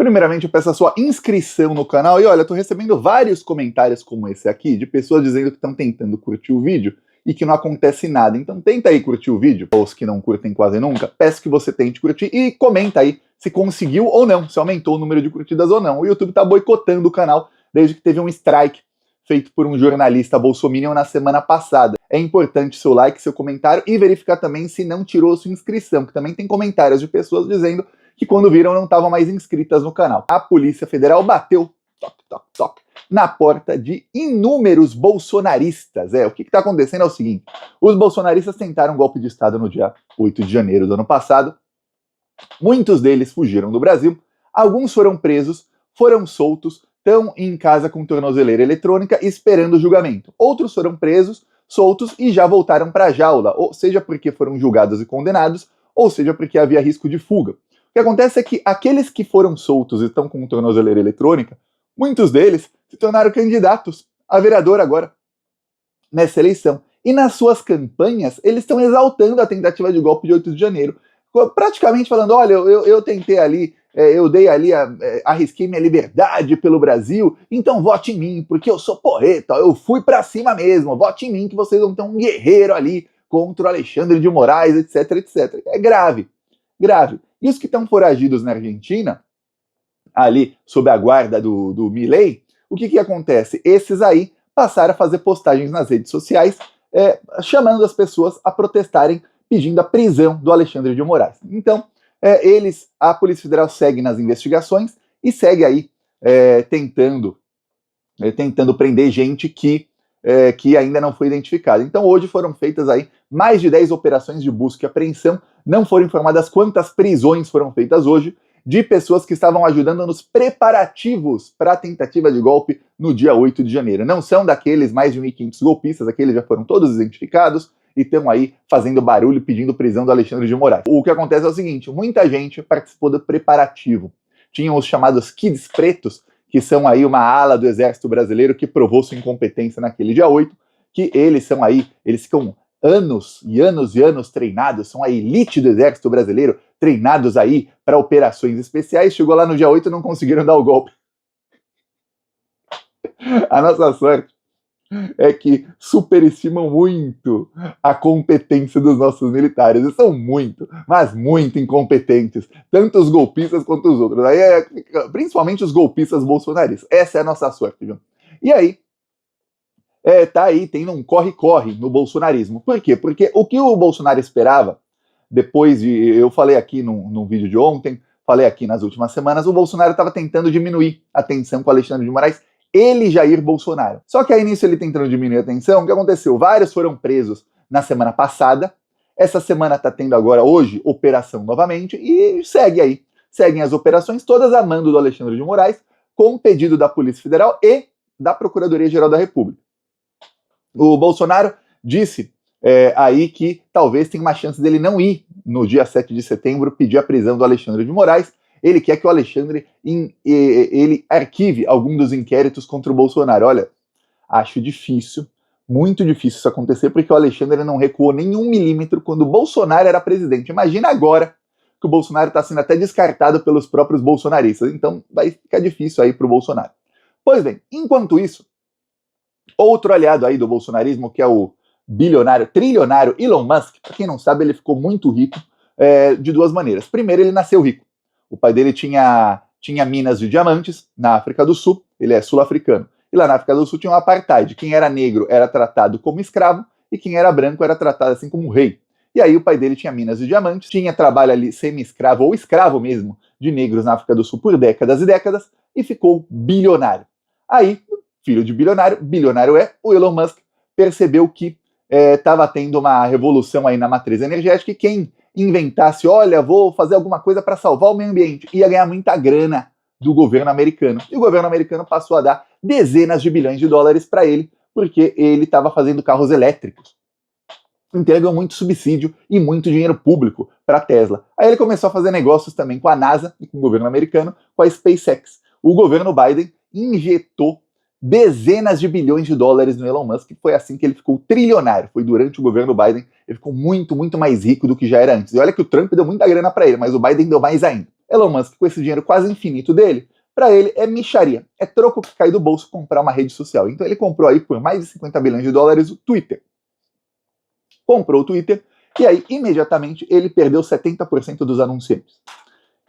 Primeiramente, eu peço a sua inscrição no canal. E olha, eu tô recebendo vários comentários como esse aqui, de pessoas dizendo que estão tentando curtir o vídeo e que não acontece nada. Então tenta aí curtir o vídeo, os que não curtem quase nunca. Peço que você tente curtir e comenta aí se conseguiu ou não, se aumentou o número de curtidas ou não. O YouTube tá boicotando o canal desde que teve um strike feito por um jornalista bolsominion na semana passada. É importante seu like, seu comentário e verificar também se não tirou sua inscrição, que também tem comentários de pessoas dizendo que quando viram não estavam mais inscritas no canal. A Polícia Federal bateu, toque, toque, toque, na porta de inúmeros bolsonaristas. O que está acontecendo é o seguinte: os bolsonaristas tentaram um golpe de Estado no dia 8 de janeiro do ano passado. Muitos deles fugiram do Brasil, alguns foram presos, foram soltos, estão em casa com tornozeleira eletrônica esperando o julgamento. Outros foram presos, soltos e já voltaram para a jaula, ou seja porque foram julgados e condenados, ou seja porque havia risco de fuga. O que acontece é que aqueles que foram soltos e estão com tornozeleira eletrônica, muitos deles se tornaram candidatos a vereador agora, nessa eleição. E nas suas campanhas, eles estão exaltando a tentativa de golpe de 8 de janeiro, praticamente falando, olha, eu tentei ali, eu dei ali, arrisquei minha liberdade pelo Brasil, então vote em mim, porque eu sou porreta, eu fui pra cima mesmo, vote em mim que vocês vão ter um guerreiro ali contra o Alexandre de Moraes, etc, etc. É grave, grave. E os que estão foragidos na Argentina, ali sob a guarda do Milei, o que acontece? Esses aí passaram a fazer postagens nas redes sociais, chamando as pessoas a protestarem, pedindo a prisão do Alexandre de Moraes. Então, a Polícia Federal segue nas investigações e segue aí tentando prender gente que ainda não foi identificada. Então, hoje foram feitas aí mais de 10 operações de busca e apreensão. Não foram informadas quantas prisões foram feitas hoje de pessoas que estavam ajudando nos preparativos para a tentativa de golpe no dia 8 de janeiro. Não são daqueles mais de 1.500 golpistas, aqueles já foram todos identificados e estão aí fazendo barulho pedindo prisão do Alexandre de Moraes. O que acontece é o seguinte: muita gente participou do preparativo. Tinham os chamados Kids Pretos, que são aí uma ala do Exército Brasileiro que provou sua incompetência naquele dia 8, que eles ficam anos e anos e anos treinados, são a elite do Exército Brasileiro, treinados aí para operações especiais. Chegou lá no dia 8 e não conseguiram dar o golpe. A nossa sorte é que superestimam muito a competência dos nossos militares. Eles são muito, mas muito incompetentes, tanto os golpistas quanto os outros. Aí principalmente os golpistas bolsonaristas. Essa é a nossa sorte, viu? E aí, tá aí tendo um corre-corre no bolsonarismo. Por quê? Porque o que o Bolsonaro esperava, depois de... Eu falei aqui no vídeo de ontem, falei aqui nas últimas semanas, o Bolsonaro estava tentando diminuir a tensão com o Alexandre de Moraes, ele, Jair Bolsonaro. Só que aí nisso ele tentando diminuir a tensão, o que aconteceu? Vários foram presos na semana passada, essa semana tá tendo agora, hoje, operação novamente, e seguem as operações, todas a mando do Alexandre de Moraes, com pedido da Polícia Federal e da Procuradoria-Geral da República. O Bolsonaro disse aí que talvez tenha uma chance dele não ir no dia 7 de setembro pedir a prisão do Alexandre de Moraes. Ele quer que o Alexandre ele arquive algum dos inquéritos contra o Bolsonaro. Olha, acho difícil, muito difícil isso acontecer, porque o Alexandre não recuou nem 1 milímetro quando o Bolsonaro era presidente. Imagina agora que o Bolsonaro está sendo até descartado pelos próprios bolsonaristas. Então vai ficar difícil aí para o Bolsonaro. Pois bem, enquanto isso, outro aliado aí do bolsonarismo, que é o trilionário Elon Musk, para quem não sabe, ele ficou muito rico de duas maneiras. Primeiro, ele nasceu rico. O pai dele tinha minas de diamantes na África do Sul, ele é sul-africano. E lá na África do Sul tinha um apartheid. Quem era negro era tratado como escravo e quem era branco era tratado assim como rei. E aí o pai dele tinha minas de diamantes, tinha trabalho ali semi-escravo ou escravo mesmo de negros na África do Sul por décadas e décadas e ficou bilionário. Aí, filho de bilionário o Elon Musk percebeu que estava tendo uma revolução aí na matriz energética e quem inventasse, olha, vou fazer alguma coisa para salvar o meio ambiente, ia ganhar muita grana do governo americano. E o governo americano passou a dar dezenas de bilhões de dólares para ele, porque ele estava fazendo carros elétricos. Então ele ganhou muito subsídio e muito dinheiro público para a Tesla. Aí ele começou a fazer negócios também com a NASA e com o governo americano, com a SpaceX. O governo Biden injetou dezenas de bilhões de dólares no Elon Musk, foi assim que ele ficou trilionário. Foi durante o governo Biden, ele ficou muito, muito mais rico do que já era antes. E olha que o Trump deu muita grana para ele, mas o Biden deu mais ainda. Elon Musk, com esse dinheiro quase infinito dele, para ele é mixaria, é troco que cai do bolso comprar uma rede social. Então ele comprou aí por mais de 50 bilhões de dólares o Twitter. Comprou o Twitter e aí imediatamente ele perdeu 70% dos anunciantes.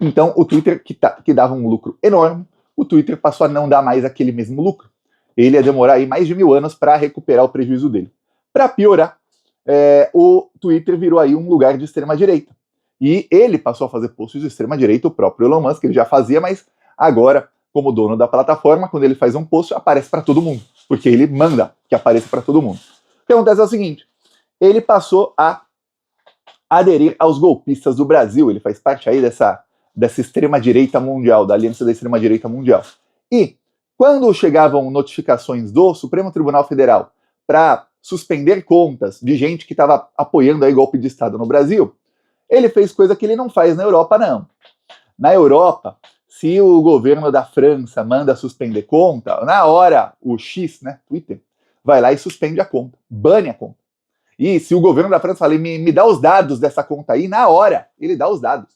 Então o Twitter, que dava um lucro enorme, o Twitter passou a não dar mais aquele mesmo lucro. Ele ia demorar aí mais de 1000 anos para recuperar o prejuízo dele. Para piorar, o Twitter virou aí um lugar de extrema-direita. E ele passou a fazer posts de extrema-direita, o próprio Elon Musk, ele já fazia, mas agora, como dono da plataforma, quando ele faz um post, aparece para todo mundo, porque ele manda que apareça para todo mundo. O que acontece é o seguinte, ele passou a aderir aos golpistas do Brasil, ele faz parte aí dessa extrema-direita mundial, da aliança da extrema-direita mundial. E quando chegavam notificações do Supremo Tribunal Federal para suspender contas de gente que estava apoiando aí golpe de Estado no Brasil, ele fez coisa que ele não faz na Europa, não. Na Europa, se o governo da França manda suspender conta, na hora o X, né, Twitter, vai lá e suspende a conta, bane a conta. E se o governo da França fala, me dá os dados dessa conta aí, na hora ele dá os dados.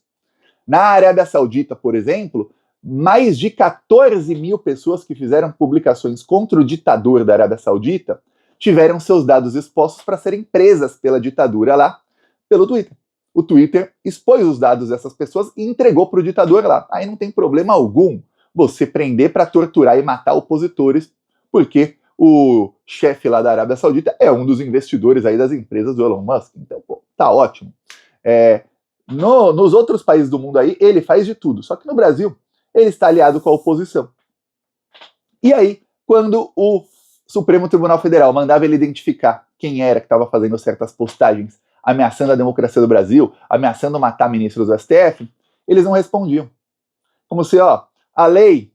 Na Arábia Saudita, por exemplo, mais de 14 mil pessoas que fizeram publicações contra o ditador da Arábia Saudita tiveram seus dados expostos para serem presas pela ditadura lá, pelo Twitter. O Twitter expôs os dados dessas pessoas e entregou para o ditador lá. Aí não tem problema algum você prender para torturar e matar opositores, porque o chefe lá da Arábia Saudita é um dos investidores aí das empresas do Elon Musk. Então, pô, tá ótimo. Nos outros países do mundo aí, ele faz de tudo. Só que no Brasil, ele está aliado com a oposição. E aí, quando o Supremo Tribunal Federal mandava ele identificar quem era que estava fazendo certas postagens ameaçando a democracia do Brasil, ameaçando matar ministros do STF, eles não respondiam. Como se, ó, a lei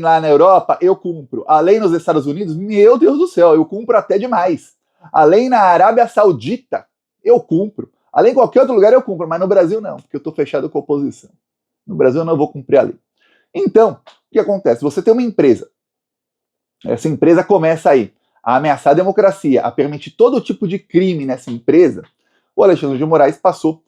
lá na Europa, eu cumpro. A lei nos Estados Unidos, meu Deus do céu, eu cumpro até demais. A lei na Arábia Saudita, eu cumpro. A lei em qualquer outro lugar eu cumpro, mas no Brasil não, porque eu estou fechado com a oposição. No Brasil eu não vou cumprir a lei. Então, o que acontece? Você tem uma empresa. Essa empresa começa aí a ameaçar a democracia, a permitir todo tipo de crime nessa empresa. O Alexandre de Moraes passou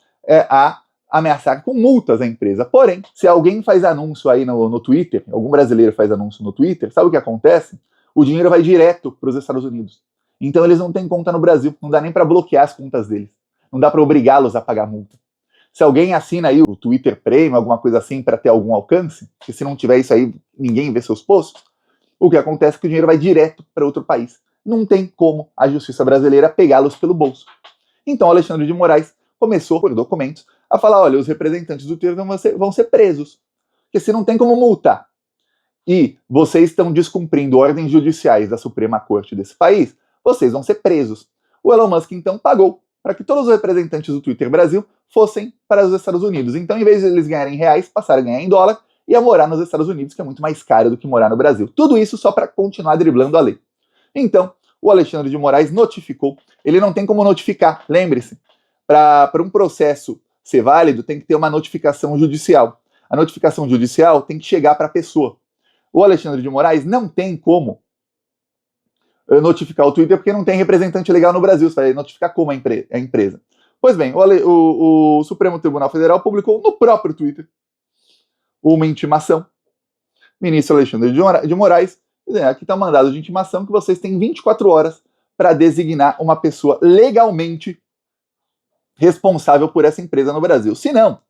a ameaçar com multas a empresa. Porém, se alguém faz anúncio aí no Twitter, algum brasileiro faz anúncio no Twitter, sabe o que acontece? O dinheiro vai direto para os Estados Unidos. Então eles não têm conta no Brasil, não dá nem para bloquear as contas deles. Não dá para obrigá-los a pagar multa. Se alguém assina aí o Twitter Premium, alguma coisa assim, para ter algum alcance, que se não tiver isso aí, ninguém vê seus posts, o que acontece é que o dinheiro vai direto para outro país. Não tem como a justiça brasileira pegá-los pelo bolso. Então Alexandre de Moraes começou, por documentos, a falar, olha, os representantes do Twitter vão ser presos. Porque se não tem como multar e vocês estão descumprindo ordens judiciais da Suprema Corte desse país, vocês vão ser presos. O Elon Musk, então, pagou para que todos os representantes do Twitter Brasil fossem para os Estados Unidos. Então, em vez de eles ganharem em reais, passaram a ganhar em dólar e a morar nos Estados Unidos, que é muito mais caro do que morar no Brasil. Tudo isso só para continuar driblando a lei. Então, o Alexandre de Moraes notificou. Ele não tem como notificar, lembre-se. Para um processo ser válido, tem que ter uma notificação judicial. A notificação judicial tem que chegar para a pessoa. O Alexandre de Moraes não tem como notificar o Twitter porque não tem representante legal no Brasil. Você vai notificar como a empresa. Pois bem, o Supremo Tribunal Federal publicou no próprio Twitter uma intimação. Ministro Alexandre de Moraes, aqui está um mandado de intimação que vocês têm 24 horas para designar uma pessoa legalmente responsável por essa empresa no Brasil. Se não,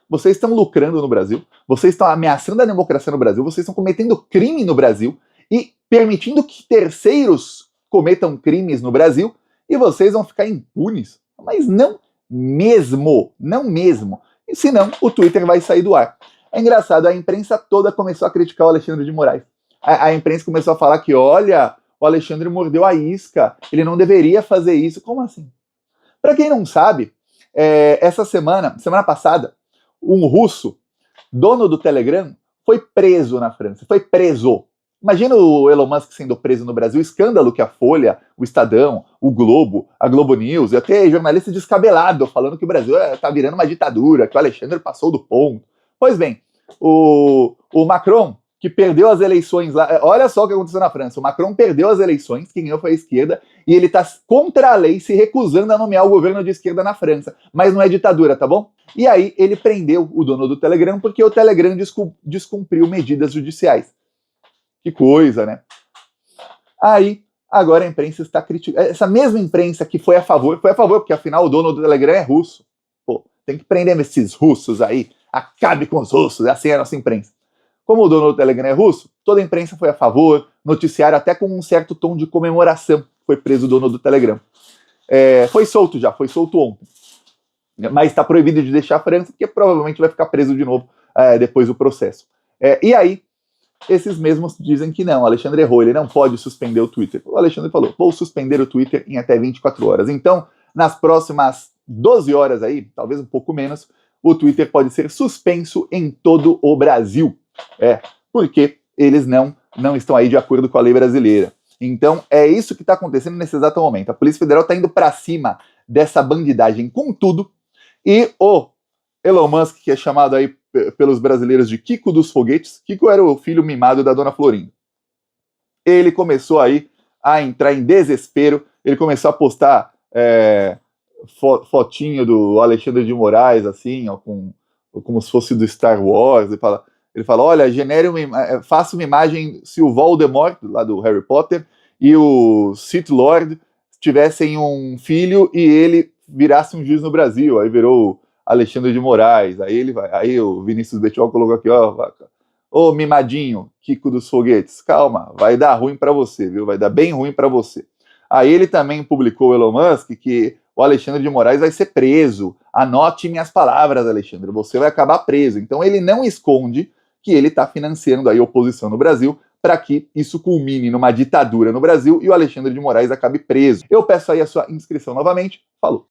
vocês estão lucrando no Brasil, vocês estão ameaçando a democracia no Brasil, vocês estão cometendo crime no Brasil e permitindo que terceiros cometam crimes no Brasil e vocês vão ficar impunes. Mas não mesmo, não mesmo. E senão, o Twitter vai sair do ar. É engraçado, a imprensa toda começou a criticar o Alexandre de Moraes. A imprensa começou a falar que, olha, o Alexandre mordeu a isca, ele não deveria fazer isso. Como assim? Para quem não sabe, essa semana passada, um russo, dono do Telegram, foi preso na França. Foi preso. Imagina o Elon Musk sendo preso no Brasil, o escândalo que a Folha, o Estadão, o Globo, a Globo News, e até jornalista descabelado falando que o Brasil está virando uma ditadura, que o Alexandre passou do ponto. Pois bem, o Macron, que perdeu as eleições lá. Olha só o que aconteceu na França. O Macron perdeu as eleições, quem ganhou foi a esquerda, e ele está contra a lei, se recusando a nomear o governo de esquerda na França. Mas não é ditadura, tá bom? E aí ele prendeu o dono do Telegram porque o Telegram descumpriu medidas judiciais. Que coisa, né? Aí, agora a imprensa está criticando. Essa mesma imprensa que foi a favor, porque afinal o dono do Telegram é russo. Pô, tem que prender esses russos aí. Acabe com os russos, assim é a nossa imprensa. Como o dono do Telegram é russo, toda a imprensa foi a favor, noticiário até com um certo tom de comemoração. Foi preso o dono do Telegram. Foi solto já, foi solto ontem. Mas está proibido de deixar a França, porque provavelmente vai ficar preso de novo depois do processo. E aí, esses mesmos dizem que não, o Alexandre errou, ele não pode suspender o Twitter. O Alexandre falou, vou suspender o Twitter em até 24 horas. Então, nas próximas 12 horas aí, talvez um pouco menos, o Twitter pode ser suspenso em todo o Brasil. Porque eles não estão aí de acordo com a lei brasileira. Então, é isso que está acontecendo nesse exato momento. A Polícia Federal está indo para cima dessa bandidagem com tudo, e o Elon Musk, que é chamado aí pelos brasileiros de Kiko dos Foguetes, Kiko era o filho mimado da Dona Florinda. Ele começou aí a entrar em desespero, ele começou a postar fotinho do Alexandre de Moraes, assim, ó, como se fosse do Star Wars, ele fala, olha, faça uma imagem se o Voldemort, lá do Harry Potter, e o Sith Lord tivessem um filho e ele virasse um juiz no Brasil. Aí virou Alexandre de Moraes. Aí o Vinícius Bettiol colocou aqui, ô mimadinho, Kiko dos Foguetes, calma, vai dar ruim para você, viu? Vai dar bem ruim para você. Aí ele também publicou, o Elon Musk, que o Alexandre de Moraes vai ser preso. Anote minhas palavras, Alexandre, você vai acabar preso. Então ele não esconde que ele está financiando a oposição no Brasil para que isso culmine numa ditadura no Brasil e o Alexandre de Moraes acabe preso. Eu peço aí a sua inscrição novamente. Falou!